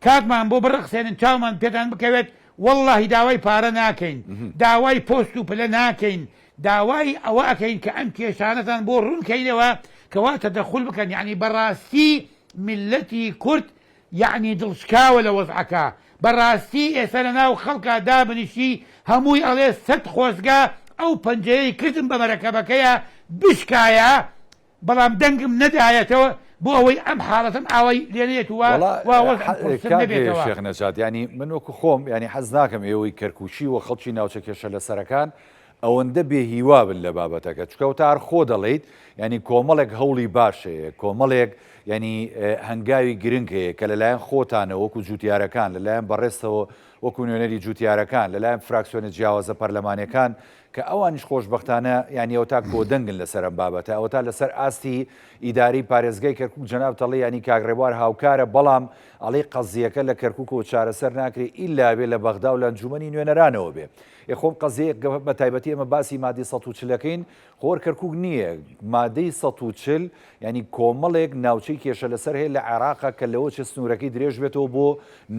کاتمان بۆ بڕەخسێنن چاومان پێتان بکەوێت. واللهی داوای پارە ناکەین، داوای پۆست و پلە ناکەین، داوای ئەوە ئەەکەین کە ئەم کێشانەتان بۆ ڕوونکەینەوە کەواتە دەخول بکەن. یعنی بەڕاستی میلەتی کورد یعنی دڵشکاوە لە وەزعەکە، بەڕاستی ئێستا لە ناو خەڵکا دابنیشی هەمووی ئەڵێ 100 خۆزگا ئەو پەنجەیەی کردم بە مەرەکەبەکەیە بشکایە، بەڵام دەنگم نەدایەتەوە بۆ ئەوەی ئەم حاڵەتم ئاوای لێنێت وە شێخ نەجات. ینی من وەکو خۆم ینی حەز ناکەم ئێوەی کەرکوچی و خەڵکی ناوچە کێشە لە سەرەکان ئەوەندە بێهیوا بن لە بابەتەکە، چکەوتە هەر خۆ دەڵێیت ینی کۆمەڵێک هەوڵی باشەیە، کۆمەڵێک ینی هەنگاوی گرنگ هەیە کە لەلایەن خۆتانە وەکو جوتیارەکان، لەلایەن بەڕێستەوە وەکو نوێنەری جوتیارەکان، لەلایەن فراکسیۆنە جیاوازە پەرلەمانیەکان کە ئەوانیش خۆشببختانە ینی ئەو تا کۆدەنگن لەسەر ئەم بابەتە، ئەوە تا لەسەر ئاستی ئیداری پارێزگای کەرکووک جەناب تەڵێ ینی کاگڕێبوار هاوکارە، بەڵام ئەڵێ قەزیەکە لە کەرکووکەوە چارەسەر ناکرێت ئیلا بێ لە بەغدا و لە ئەنجومەنی نوێنەرانەوە بێ. خۆم قەزیەک بە تایبەتی ئەمە باسی مادەی 140ەکەین خۆر کەرکووک نییە، مادەی 140 ینی کۆمەڵێک ناوچەی کێشە لەسەر هەیە لە عێراقا کە لەوە چە سنوورەکەی درێژ بێتەوە بۆ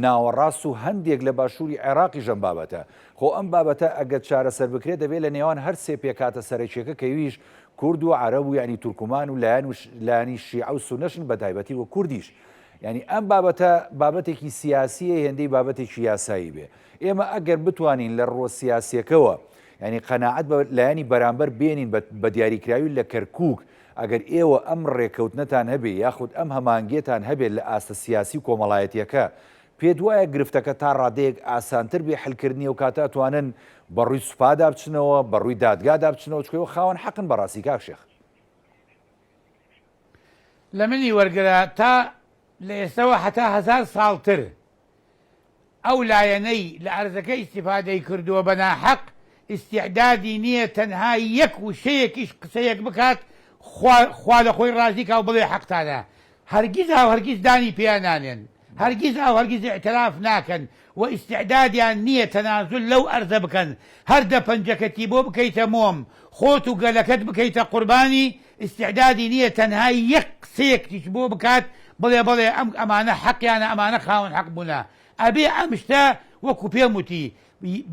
ناوەڕاست و هەندێک لە باشووری عێراقی ژەم بابەتە. خۆ ئەم بابەتە ئەگەر چارەسەر بکرێت دەبێت لە نێوان هەر سێ پێکاتە سەرەکیەکە کەویش کورد و عەرەب و ینی تورکمان و لایەنی شیعە و سونەشن بە تایبەتی وە کوردیش. ینی ئەم بابەتە بابەتێکی سیاسیە، هێندەی بابەتێکی یاسایی بێ. ئێمە ئەگەر بتوانین لە ڕۆ سیاسیەکەوە ینی قەناعەت بە لایەنی بەرامبەر بێنین بە دیاریکراوی لە کەرکووک، ئەگەر ئێوە ئەم ڕێکەوتنەتان هەبێ یاخود ئەم هەمانگێتان هەبێت لە ئاستە سیاسی و کۆمەڵایەتیەکە، پێ دوایە گرفتەکە تا ڕادەیەک ئاسانتر بێ حلکردنی و کاتە توانن بەڕووی سوپادا بچنەوە، بەڕووی دادگادا بچنەوە، چکەوە خاوەن حەقن بەڕاستی کاک شێخ. لە منی وەرگرە تا لە ئێستەوە حتا 1000 ساڵتر ئەو لایەنەی لە ئەرزەکە ئیستیفادەی کردووە بە ناحەق ئیستیعدادی نییە تەنها یەک وشەیەکیش قسەیەک بکات خوا لە خۆی ڕازیکا و بڵێ حەقتانە. هەرگیز هەرگیز دانی پێیان نانێن، هەرگیز هەرگیز اعتراف ناکەن و ئیستیعدادیان نییە تەنازل لەو ئەرزە بکەن، هەردە پەنجەکەتی بۆ بکەیتە مۆم، خۆت و گەلەکەت بکەیتە قوربانی، ئیستیعدادی نییە تەنها یەک قسەیەکیش بۆ بکات بڵێ ئەمانە حەقیانە، ئەمانە خاوەن حەق بوونە. ئەبێ ئەم شتە وەکو پێم وتی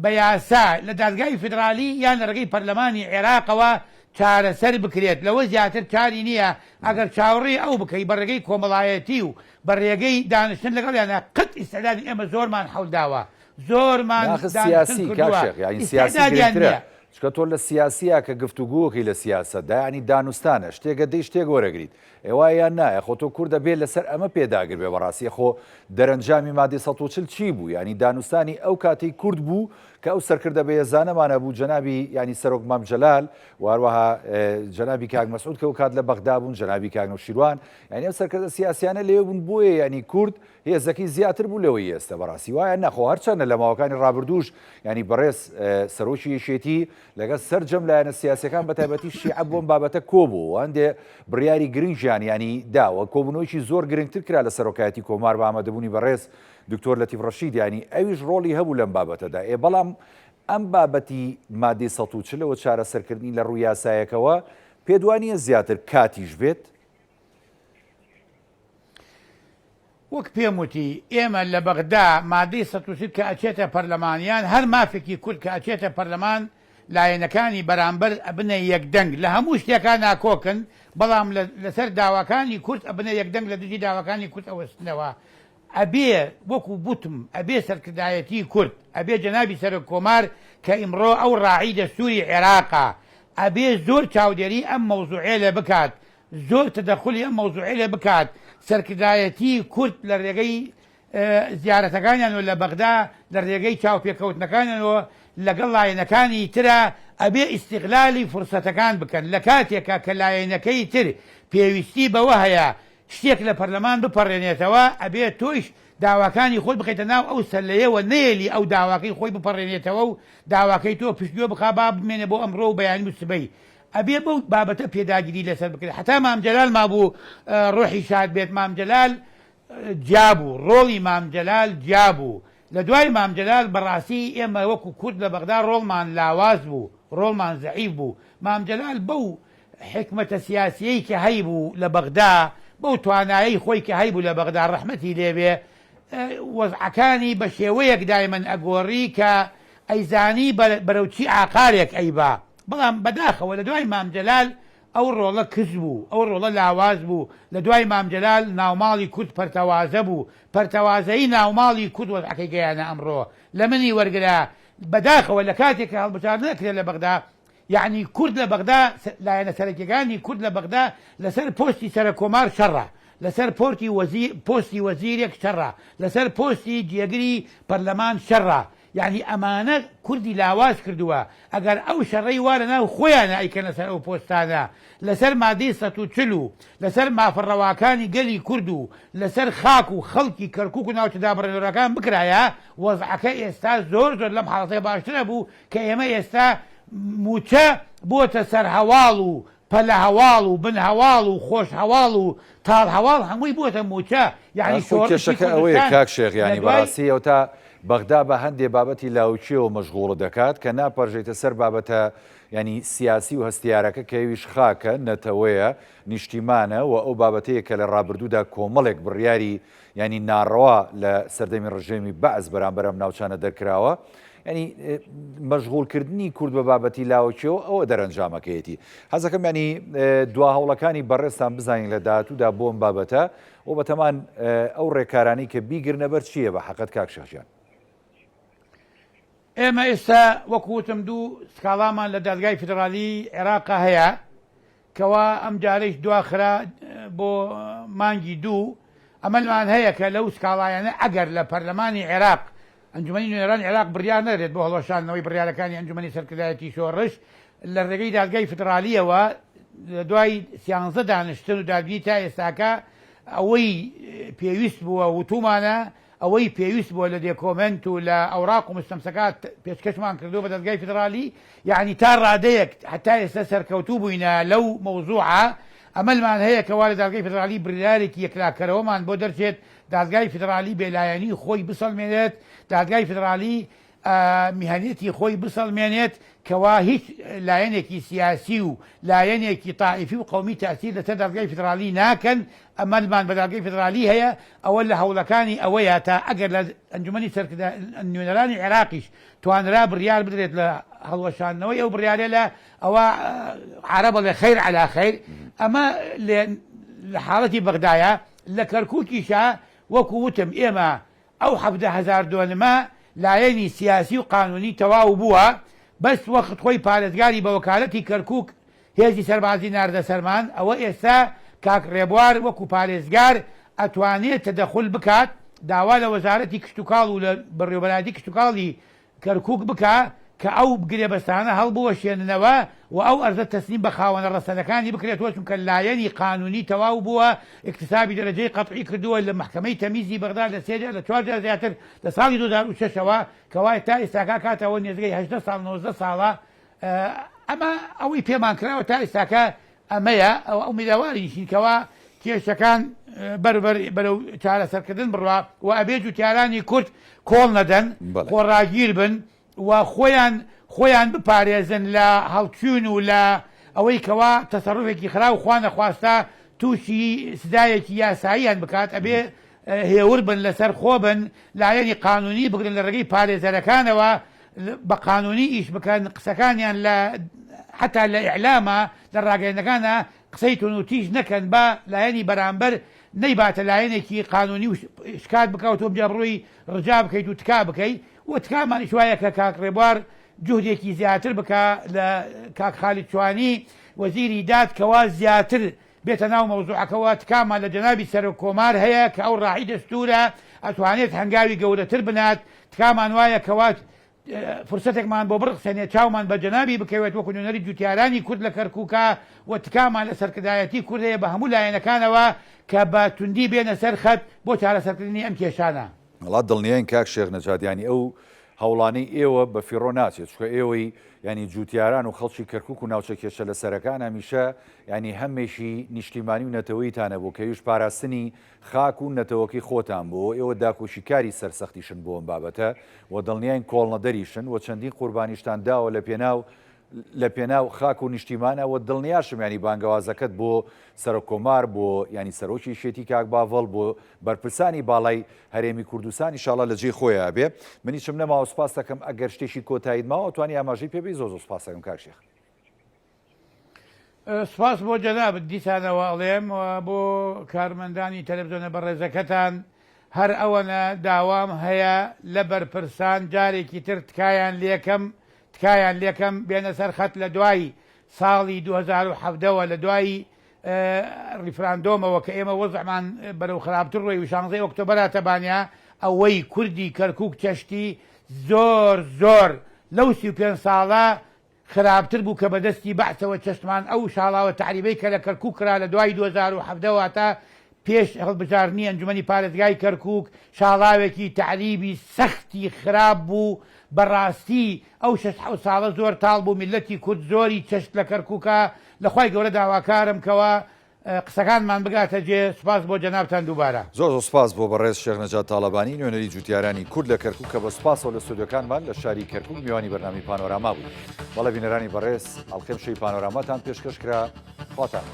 بە یاسا لە دادگای فیدرالی یان لە ڕێگەی پەرلەمانی عێراقەوە چارەسەر بکرێت. لەوە زیاتر چاری نییە ئەگەر چاوەڕێ ئەو بکەی بە ڕێگەی کۆمەڵایەتی و بە ڕێگەی دانیشتن لەگەڵیانە قەت ئیستیعدادی ئێمە زۆرمان هەوڵداوە، زۆرمان سیاسی کاک شێخ ینی سیاسی گرنگترە، چکە تۆ لە سیاسیە کە گفتوگووەکەی لە سیاستدا ینی دانوستانە شتێکە دەی شتێک وەرەگریت ئێوە یان نایە خۆ تۆ کووردە بێت لەسەر ئەمە پێداگر بێ بەڕاستی خۆ دەرەنجامی مادەی ١40 چی بوو ینی دانوستانی ئەو کاتەی کورد بوو کە ئەو سەرکردە بە ێزانەمانە بوو جەنابی ینی سەرۆک مام جەلال واروەها جەنابی کاک مەسعود کە ئەو کات لە بەغدا بوون جەنابی کاک نەوشیروان ینی ئەو سەرکردە سیاسیانە لێ بوون بۆیە ینی کورد هێزەکەی زیاتر بوو لەوەی ئێستا بەڕاستی وایە نەخۆ هەرچەندە لە ماوەکانی ڕابردووش ینی بەڕێز سەرۆکی یەکێتی لەگەڵ سەرجەم لایەنە سیاسەکان بە تایبەتی شیعە بۆم بابەتە کۆبوو هەندێ بڕیاری گرنگیان ینی داوە کۆبوونەوەیکی زۆر گرنگتر کرا لە سەرۆکایەتی کۆمار بە ئامادەبوونی بەڕێز دکتۆر لەتیف ڕەشید ینی ئەویش ڕۆڵی هەبوو لەم بابەتەدا بەڵام ئەم بابەتی مادەی ١40ەوە چارەسەرکردنی لە ڕووی یاسایەکەوە پێدوانیە زیاتر کاتیش بێت وەک پێم وتی ئێمە لە بەغدا مادەی ١30 کە ئەچێتە پەرلەمانیان هەر مافێکی کورد کە ئەچێتە پەرلەمان لایەنەکانی بەرامبەر ئەبنە یەکدەنگ لە هەموو شتێکان ناکۆکن بەڵام لەسەر داواکانی کورد ئەبنە یەکدەنگ لە دژی داواکانی کورد ئەوەستنەوە ئەبێ وەکو بوتم ئەبێ سەرکردایەتی کورد ئەبێ جەنابی سەرۆک کۆمار کە ئیمڕۆ ئەو ڕاعی دەستوری عێراقا ئەبێ زۆر چاودێری ئەم مەوزوعێ لێ بکات زۆر تەدەخلی ئەم مەوزوعێ لێ بکات سەرکردایەتی کورد لە ڕێگەی زیارەتەکانیانەوە لە بەغدا لە ڕێگەی چاوپێکەوتنەکانیانەوە لەگەڵ لایەنەکانی ترە ئەبێ ئیستیغلالی فرسەتەکان بکەن لە کاتێکە کە لایەنەکەی تر پێویستی بەوە هەیە شتێک لە پەرلەمان بپەڕێنێتەوە ئەبێ تۆیش داواکانی خۆی بخیتە ناو ئەو سەلەیەوە نێلی ئەو داواکەی خۆی بپەڕێنێتەوە و داواکەی تۆ پشتگوێ بخا با بمێنێ بۆ ئەمڕۆ و بەیانی سبەی ئەبێ بەو بابەتە پێداگیری لەسەر بکرێت حتا مام جەلال مابوو ڕۆحی شاد بێت مام جەلال جابوو ڕۆڵی مام جەلال جابوو لە دوای مام جەلال بەڕاستی ئێمە وەکو کورد لە بەغدا ڕۆڵمان لاواز بوو ڕۆڵمان زەعیف بوو مام جەلال بەو حکمەتە سیاسیەی کە هەیبوو لە بەغدا بەو توانایی خۆی کە هەیبوو لە بەغدا ڕەحمەتی لێبێ وەزعەکانی بە شێوەیەک دایمەن ئەگۆڕی کە ئەیزانی بەرەوچی عاقارێک ئەیبا بەڵام بەداخەوە لە دوای مام جەلال ئەو ڕۆڵە کز بوو ئەو ڕۆڵە لاواز بوو لە دوای مام جەلال ناوماڵی کورد پەرتەوازە بوو پەرتەوازەیی ناوماڵی کورد وەزعەکەی گەیانە ئەمڕۆ لە منی وەرگرا بەداخەوە لە کاتێک کە هەڵبژار نەکرێت لە بەغدا یعنی کورد لە بەغدا لایەنە سەرەکیەکانی کورد لە بەغدا لەسەر پۆستی سەرۆکۆمار شەڕە لەسەر پۆستی وەزیرێک شەڕە لەسەر پۆستی جێگری پەرلەمان شەڕە یعنی ئەمانە کوردی لاواز کردووە ئەگەر ئەو شەڕەی وارە ناو خۆیانە ئەیکەن لەسەر ئەو پۆستانە لەسەر مادەی ١40 لەسەر مافڕەواکانی گەلی کورد و لەسەر خاک و خەڵکی کەرکووک و ناوچەدا بڕێنەرەکان بکرایە وەزعەکە ئێستا زۆر بەم حاڵەتەی باشترە بوو کە ئێمە ئێستا موچە بۆتە سەر هەواڵ و پەلە هەواڵ و بن هەواڵ و خۆش هەواڵ و تاڵ هەواڵ هەمووی بۆتە موچە یعنی کێشەکە ئەوەیە کاک شێخ ینی بەڕاستیەوە تا بەغدا بە هەندێک بابەتی لاوچیەوە مەشغوڵ دەکات کە ناپەرژێتە سەر بابەتە ینی سیاسی و هەستیارەکە کەویش خاکە نەتەوەیە نیشتیمانە و ئەو بابەتەیە کە لە ڕابردوودا کۆمەڵێک بڕیاری ینی ناڕەوا لە سەردەمی ڕژێمی بەعز بەرامبەر ئەم ناوچانە دەرکراوە ینی مەشغوڵکردنی کورد بە بابەتی لاوچیەوە ئەوە دەرەنجامەکەیەتی حەزەکەم ینی دوا هەوڵەکانی بەڕێستان بزانین لە داهاتوودا بۆم بابەتە و بەتەمان ئەو ڕێکارانی کە بیگرنە بەر چییە بە حەقەت کاک شێخجان ئێمە ئێستا وەکوتم دوو سکاڵامان لە دادگای فیدرالی عێراقا هەیە کەوا ئەم جارەیش دواخرا بۆ مانگی دوو ئەمەلمان هەیە کە لەو سکاڵایانە ئەگەر لە پەرلەمانی عێراق ئەنجومەنی نوێنەرانی عێراق بڕیار نەدرێت بۆ هەڵەشاندنەوەی بڕیارەکانی ئەنجومەنی سەرکردایەتی شۆڕش لە ڕێگەی دادگای فیدرالیەوە دوای 13 دانیشتن و دادگای تا ئێستاکە ئەوەی پێویست بووە وتومانە ئەوەی پێویست بووە لە دێکۆمنت و لە ئەوراق و مستەمسەکات پێشکەشمان کردو بە دادگای فیدرالی یعنی تا ڕادەیەک حتا ئێستا سەرکەوتوو بووینە لەو مەوزوعە ئەمەلمان هەیە کە وا لە دادگای فیدرالی بڕیارێکی یەکلاکەرەوەمان بۆ دەرچێت دادگای فیدرالی بێلایەنی خۆی بسەڵمێنێت دادگای فیدرالی میهنێتی خۆی بسەڵمێنێت کەوا هیچ لایەنێکی سیاسی و لایەنێکی تائیفی و قەومی تاثیر لەسەر دادگای فیدرالی ناکەن ئەمەلمان بە دادگای فیدرالی هەیە ئەوە لە هەوڵەکانی ئەوەیە تا ئەگەر لە ئەنجومەنی نوێنەرانی عێراقیش توانرا بڕیار بدرێت لە هەڵوەشاندنەوەی ئەو بڕیارە لە ئەوە عەرەبە لە خەیر عەلا خەیر ئەمە لە حاڵەتی بەغدایە لە کەرکووکیشە وەکو وتم ئێمە ئەو 17,000 دۆنمە لایەنی سیاسی و قانونی تەواو بووە بەس وەخت خۆی پارێزگاری بە وەکالەتی کەرکووک هێزی سەربازی ناردە سەرمان ئەوە ئێستا کاک ڕێبوار وەکو پارێزگار ئەتوانێت تەدەخل بکات داوا لە وەزارەتی کشتتوکاڵ و لە بەڕێوەبەرادی کشتتوکاڵی کەرکووک بکە کە ئەو گرێبەستانە هەڵبووە شێننەوە و ئەو ئەرزە تەسلیم بە خاوەنە ڕەسەنەکانی بکرێتەوە چونکە لایەنی قانونی تەواو بووە اکتسابی دەرەجەی قەتعی کردووە لە محکەمەی تەمیزی بەغدا لە سێجار لە 4 زیاتر لە ساڵی 2006ەوە کەوای تا ئێستاکە کاتەوە نێزگەی 18 ساڵ 19 ساڵە ئەمە ئەوەی پێمان کراوە تا ئێستاکە ئەمەیە ئەو میداواری نشینکەوە کێشەکان بەرەو چارەسەرکردن بڕوا و ئەبێ جوتیارانی کورد کۆڵ نەدەن خۆڕاگیر بن و خۆیان بپارێزن لە هەڵچوون و لە ئەوەی کەوا تەسەڕوفێکی خراو خوا نەخواستا تووشی سزایەکی یاساییان بکات ئەبێ هێور بن لەسەر خۆ بن لایەنی قانونی بگرن لە ڕێگەی پارێزەرەکانەوە بە قانونی ئیش بکەن قسەکانیان لە حتا لە ئیعلامە لە ڕاگەیەندەکانە قسەی تونوتیش نەکەن بە لایەنی بەرامبەر نەیباتە لایەنێکی قانونی و شکات بکەوتۆ بجا بڕووی ڕجا بکەیت و تکا بکەیت و تکامانیش وایە کە کاک ڕێبوار جوهدێکی زیاتر بکە لە کاک خالید چوانی وەزیری داد کەوا زیاتر بێتە ناو مەوزوعەکەەوە تکامان لە جەنابی سەرۆک کۆمار هەیە کە ئەو ڕاعی دەستورە ئەتوانێت هەنگاوی گەورەتر بنات تکامان وایە کەوات فرسەتێکمان بۆ بڕخسێنێ چاومان بە جەنابی بکەوێت وەکو نوێنەری جوتیارانی کورد لە کەرکووکە و تکامان لە سەرکردایەتی کورد هەیە بە هەموو لایەنەکانەوە کە بە توندی بێنە سەر خەت بۆ چارەسەرکردنی ئەم کێشانە. وڵات دڵنیاین کاک شێخ نەجادیانی ئەو هەوڵانەی ئێوە بە فیڕۆ ناچێت چکە ئێوەی ینی جوتیاران و خەڵکی کەرکووک و ناوچە کێشە لە سەرەکان هەمیشە ینی هەمێشی نیشتیمانی و نەتەوەیتانە بوو کە هیچ پاراستنی خاک و نەتەوەکی خۆتان بۆ ئێوە داکۆشیکاری سەرسەختیشن بۆ ئەم بابەتە و دڵنیاین کۆڵنەدەریشن و چەندین قوربانیشتان داوە لە پێناو خاک و نیشتیمانە و دڵنیاشم ینی بانگەوازەکەت بۆ سەرۆک کۆمار بۆ ینی سەرۆکی شێتی کاک باڤڵ بۆ بەرپرسانی باڵای هەرێمی کوردستان ئینشاڵڵا لە جێ خۆیان بێ منی چم نەماوە سوپاس دەکەم ئەگەر شتێکی کۆتاییت ماوە توانی ئاماژەی پێبی زۆر سوپاس دەکەم کاک شێخ. سپاس بۆ جەنابەت دیسانەوە ئەڵێم بۆ کارمەندانی تەلەڤیزیۆنە بەڕێزەکەتان هەر ئەوەنە داوام هەیە لە بەرپرسان جارێکی تر تکایان لێکەم بێنە سەر خەت لە دوای ساڵی 2017ەوە لە دوای ریفراندۆمەوە کە ئێمە وەزعمان بەرەو خراپتر ڕۆی و 16 ئۆکتۆبەرە تەبانیا ئەوەی کوردی کەرکووک چەشتی زۆر لەو 35 ساڵە خراپتر بوو کە بەدەستی بەعسەوە چەشتمان ئەو شاڵاوە تعریبەی کە لە کەرکووک کرا لە دوای 2017ەوە تا پێش هەڵبژاردننی ئەنجومەنی پارێزگای کەرکووک شاڵاوێکی تعریبی سەختی خراپ بوو بەڕاستی ئەو 6 ساڵە زۆر تاڵ بوو میلەتی کورد زۆری چەشت لە کەرکووکە لەخوای گەورە داواکارم کەوە قسەکانمان بگاتە جێ. سوپاس بۆ جەنابتان دووبارە. زۆر سوپاس بۆ بەڕێز شێخ نەجات تاڵەبانی نوێنەری جوتیارانی کورد لە کەرکووک کە بە سوپاسەوە لە ستودیۆکانمان لە شاری کەرکووک میوانی بەرنامی پانۆراما بوو. بەڵێ بینەرانی بەڕێز ئەڵقەم شەی پانۆراماتان پێشکەش کرا خواتان.